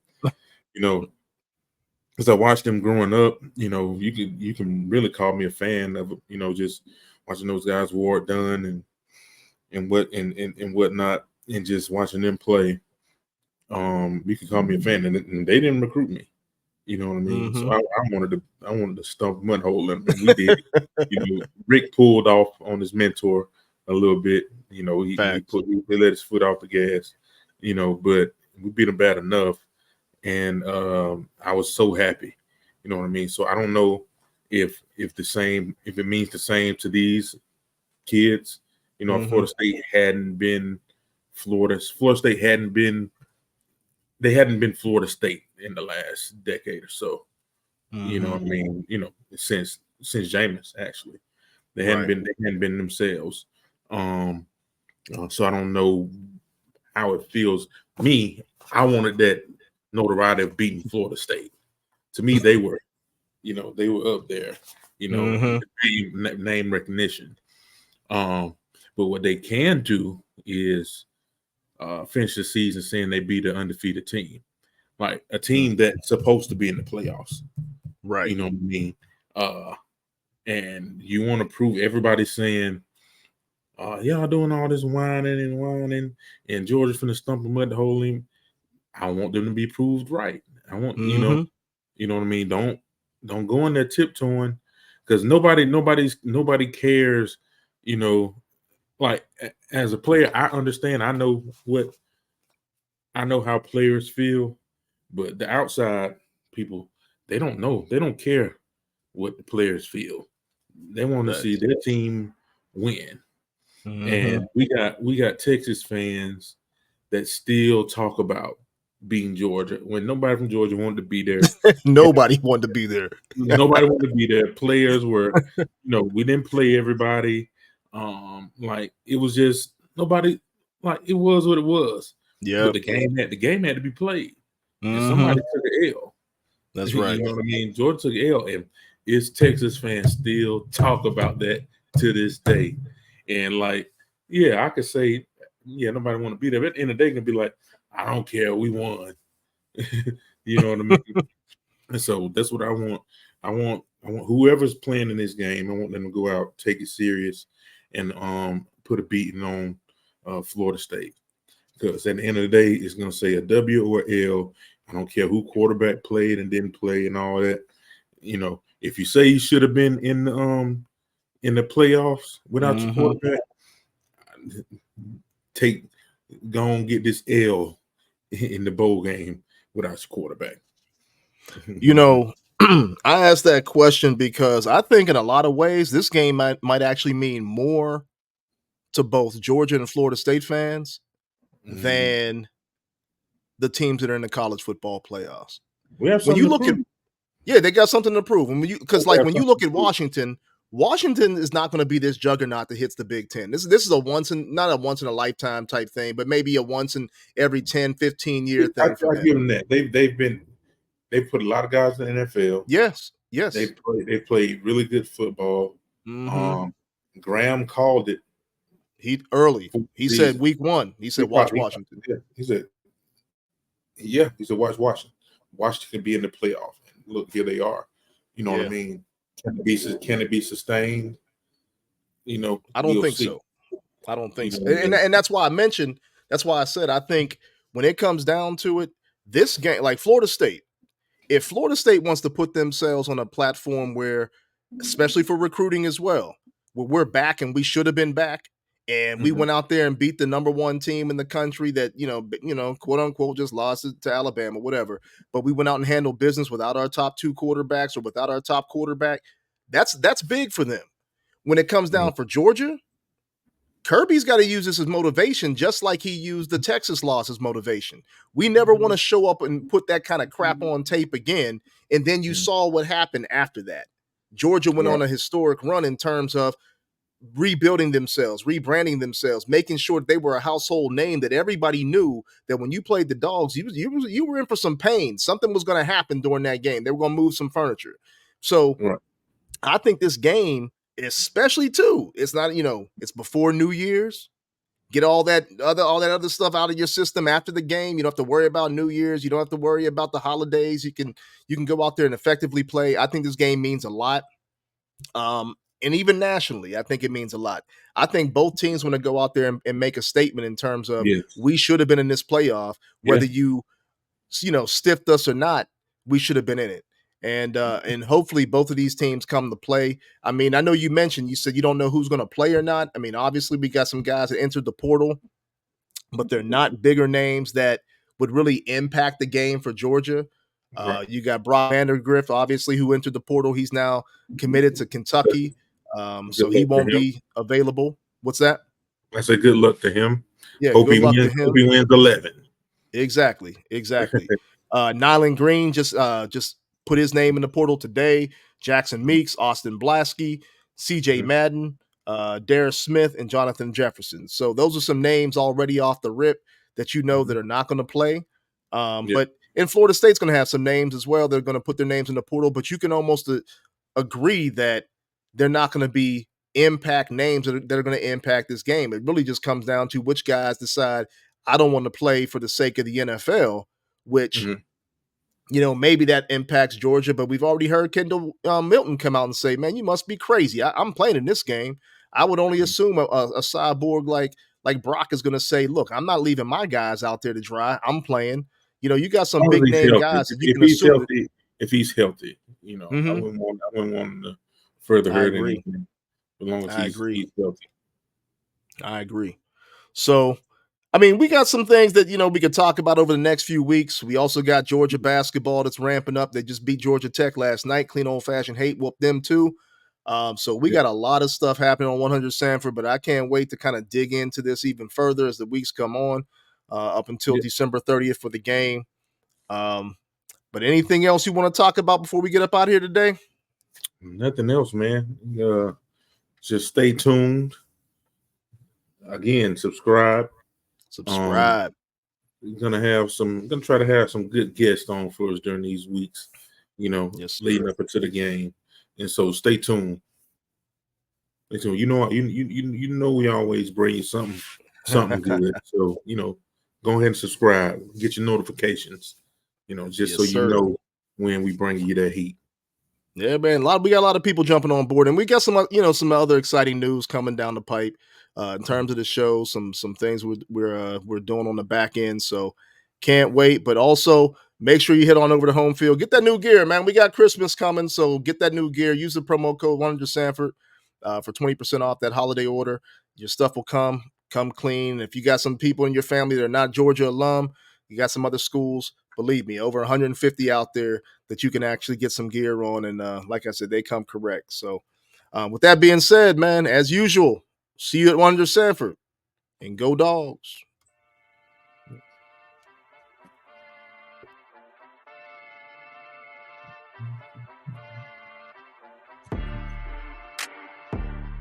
because I watched them growing up. You can really call me a fan of, just watching those guys Ward Dunn and whatnot, and just watching them play. You can call me a fan, and they didn't recruit me. You know what I mean? So I wanted to stump mud hole them, and we did. Rick pulled off on his mentor a little bit. He let his foot off the gas. But we beat him bad enough, and I was so happy. You know what I mean? So I don't know if it means the same to these kids. If Florida State hadn't been Florida State hadn't been Florida State in the last decade or so. You know what I mean? Since Jameis, actually. They hadn't been themselves. So I don't know how it feels. Me, I wanted that notoriety of beating Florida State. To me, they were up there, name recognition. But what they can do is finish the season saying they beat an undefeated team, like a team that's supposed to be in the playoffs. Right. You know what I mean? And you want to prove, everybody's saying, y'all doing all this whining, and Georgia's finna stump a mud hole in. I want them to be proved right. I want, you know what I mean? Don't go in there tiptoeing, because nobody cares. You know, like as a player, I understand. I know how players feel, but the outside people, they don't know. They don't care what the players feel. They want to see Facts. their team win. Mhm. And we got Texas fans that still talk about beating Georgia when nobody from Georgia wanted to be there. Nobody wanted to be there. Nobody wanted to be there. Players were, we didn't play everybody. Like it was just nobody. Like it was what it was. But Yep. the game had to be played, and somebody Mhm. took an L. That's You right. know what I mean? Georgia took an L, and it's Texas fans still talk about that to this day. And like, yeah, I could say, yeah, nobody want to be there. But at the end of the day, can be like, I don't care, we won. You know what I mean? And so that's what I want. I want whoever's playing in this game, I want them to go out, take it serious, and put a beating on Florida State. Because at the end of the day, it's gonna say a W or L. I don't care who quarterback played and didn't play and all that. You know, if you say you should have been in the playoffs without your Mhm. quarterback, go and get this L in the bowl game without your quarterback. You know, I asked that question because I think in a lot of ways this game might actually mean more to both Georgia and Florida State fans Mhm. than the teams that are in the college football playoffs. We have When you something to look at prove. Yeah, they got something to prove. And because We like have when you something look to at prove. Washington is not going to be this juggernaut that hits the Big Ten. This is a not a once in a lifetime type thing, but maybe a once in every 10, 15-year I thing for them. give them that. They put a lot of guys in the NFL. Yes, yes. They played really good football. Hmm. Um, Graham called it He early. for the He said season. week 1. He said watch Washington. He said, yeah, he said, watch Washington. Washington can be in the playoff. And look, here they are. You know what I Yeah. mean? Can it be sustained? You know, I don't we'll think see. so. I don't You think know so. what I mean? And that's why that's why I said I think when it comes down to it, this game, like Florida State, if Florida State wants to put themselves on a platform where, especially for recruiting as well, where we're back and we should have been back, and we Mhm. went out there and beat the number one team in the country that quote unquote just lost it to Alabama, whatever. But we went out and handled business without our top two quarterbacks or without our top quarterback. That's big for them. When it comes Mhm. down for Georgia, Kirby's got to use this as motivation, just like he used the Texas loss as motivation. We never want to show up and put that kind of crap on tape again. And then you Mhm. saw what happened after that. Georgia went Right. on a historic run in terms of rebuilding themselves, rebranding themselves, making sure that they were a household name that everybody knew that when you played the Dogs, you were in for some pain. Something was going to happen during that game. They were going to move some furniture. So Right. I think this game, especially too, it's not, it's before New Year's. Get all that other stuff out of your system after the game. You don't have to worry about New Year's. You don't have to worry about the holidays. You can go out there and effectively play. I think this game means a lot. And even nationally, I think it means a lot. I think both teams want to go out there and make a statement in terms of Yes. we should have been in this playoff, Yeah. whether you stiffed us or not. We should have been in it. And hopefully both of these teams come to play. I mean, I know you said you don't know who's going to play or not. I mean, obviously we got some guys that entered the portal, but they're not bigger names that would really impact the game for Georgia. Right. You got Brock Vandergriff, obviously, who entered the portal. He's now committed to Kentucky, so Good he luck to won't him. be available. What's that? I say good luck to him. Yeah, Hope good he luck to wins. Hope him. he wins 11. Exactly. Nyland Green just put his name in the portal today. Jackson Meeks, Austin Blasky, CJ Mhm. Madden, Darius Smith, and Jonathan Jefferson. So those are some names already off the rip that that are not going to play. Yeah. But in Florida State's going to have some names as well. They're going to put their names in the portal, but you can almost agree that they're not going to be impact names that are going to impact this game. It really just comes down to which guys decide I don't want to play for the sake of the NFL, which, Mhm. maybe that impacts Georgia, but we've already heard Kendall Milton come out and say, man, you must be crazy. I'm playing in this game. I would only assume a cyborg like Brock is going to say, look, I'm not leaving my guys out there to dry. I'm playing. You got As some long as big he's name healthy. guys that you If can he's assume that. healthy, if he's healthy, I wouldn't want him to further I hurt agree. anything as long as I he's agree. healthy. I agree. So, I mean, we got some things that, we could talk about over the next few weeks. We also got Georgia basketball that's ramping up. They just beat Georgia Tech last night. Clean old-fashioned hate whooped them too. So we got a lot of stuff happening on 100 Sanford, but I can't wait to kind of dig into this even further as the weeks come on, up until December 30th for the game. But anything else you want to talk about before we get up out of here today? Nothing else, man. Just stay tuned. Again, subscribe. We're gonna try to have some good guests on for us during these weeks, Yes, leading up into the game. And so stay tuned. So you know we always bring you something good. So go ahead and subscribe, get your notifications, just so you know when we bring you that heat. Yeah, man. We got a lot of people jumping on board, and we got some other exciting news coming down the pipe in terms of the show. Some things we're doing on the back end. So can't wait. But also make sure you head on over to Home Field, get that new gear, man. We got Christmas coming, so get that new gear. Use the promo code 100 Sanford for 20% off that holiday order. Your stuff will come clean. If you got some people in your family that are not Georgia alum, you got some other schools. Believe me, over 150 out there that you can actually get some gear on. And like I said, they come correct. So with that being said, man, as usual, see you at 100 Sanford, and go Dawgs.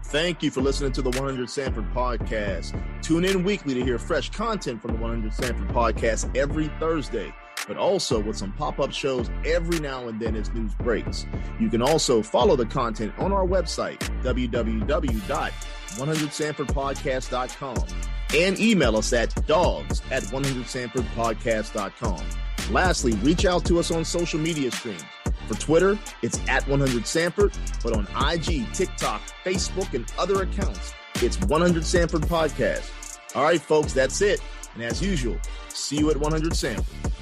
Thank you for listening to the 100 Sanford podcast. Tune in weekly to hear fresh content from the 100 Sanford podcast every Thursday, but also with some pop-up shows every now and then as news breaks. You can also follow the content on our website, www.100sanfordpodcast.com, and email us at dogs@100sanfordpodcast.com. Lastly, reach out to us on social media streams. For Twitter, it's at 100 Sanford, but on IG, TikTok, Facebook, and other accounts, it's 100 Sanford Podcast. All right, folks, that's it. And as usual, see you at 100 Sanford.